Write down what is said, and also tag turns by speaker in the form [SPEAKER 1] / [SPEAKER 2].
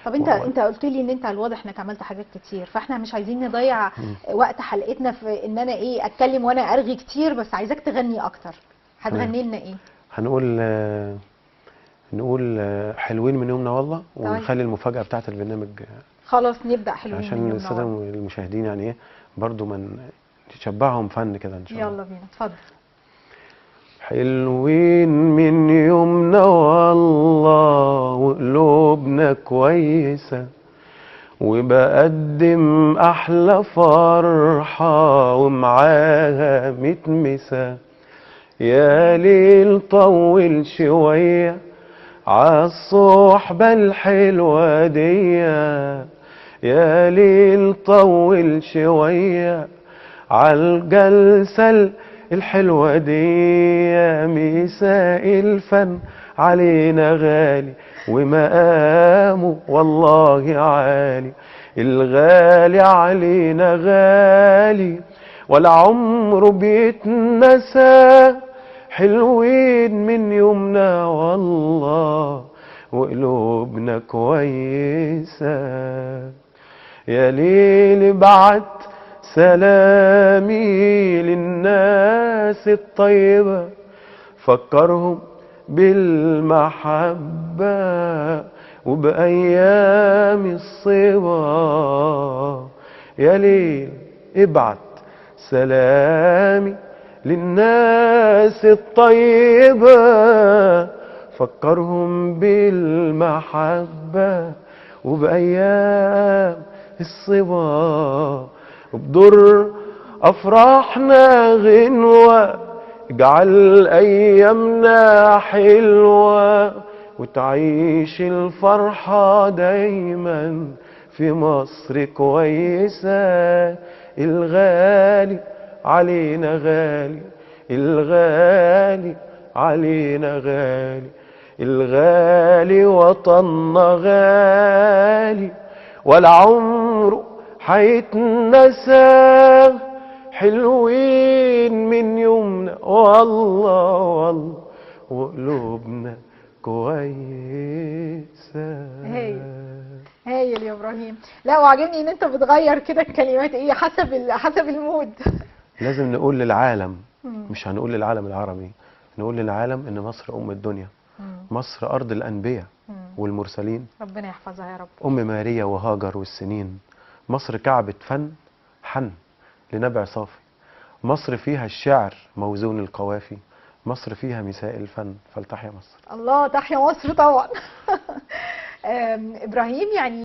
[SPEAKER 1] طب انت قلت لي ان انت على الواضح انك عملت حاجات كتير، فاحنا مش عايزين نضيع وقت حلقتنا في ان انا ايه اتكلم وانا ارغي كتير، بس عايزاك تغني اكتر. هتغني لنا ايه؟
[SPEAKER 2] هنقول حلوين من يومنا والله،
[SPEAKER 1] طيب
[SPEAKER 2] ونخلي المفاجأة بتاعت البرنامج
[SPEAKER 1] خلاص نبدأ حلوين من
[SPEAKER 2] عشان
[SPEAKER 1] يومنا
[SPEAKER 2] السادة
[SPEAKER 1] والله.
[SPEAKER 2] المشاهدين يعني ايه برضو من تشبعهم فن كده ان شاء الله.
[SPEAKER 1] يلا بينا اتفضل.
[SPEAKER 2] حلوين من يومنا والله وقلوبنا كويسة، وبقدم احلى فرحة ومعاها متمسة. يا ليل طول شوية عالصحبة الحلوة دي، يا ليل طول شوية عالجلسة الحلوة دي. مساء الفن علينا غالي ومقامه والله عالي، الغالي علينا غالي ولا عمره بيتنسى. حلوين من يومنا والله وقلوبنا كويسة. يا ليل بعت سلامي للناس الطيبة، فكرهم بالمحبة وبأيام الصبا. يا ليل ابعت سلامي للناس الطيبة، فكرهم بالمحبة وبأيام الصبا. وبدر أفراحنا غنوة، اجعل أيامنا حلوة، وتعيش الفرحة دايما في مصر كويسة. الغالي علينا غالي، الغالي علينا غالي، الغالي وطننا غالي ولا عمره حيتنسى. حلوين من يومنا والله والله وقلوبنا كويسة.
[SPEAKER 1] هايل يا ابراهيم. لا وعجبني ان انت بتغير كده الكلمات ايه حسب المود.
[SPEAKER 2] لازم نقول للعالم، مش هنقول للعالم العربي، نقول للعالم ان مصر ام الدنيا، مصر ارض الانبياء والمرسلين،
[SPEAKER 1] ربنا يحفظها يا رب.
[SPEAKER 2] ام ماريا وهاجر والسنين. مصر كعبة فن حن لنبع صافي، مصر فيها الشعر موزون القوافي، مصر فيها مساء الفن فلتحيا مصر.
[SPEAKER 1] الله تحيا مصر طبعا. ابراهيم يعني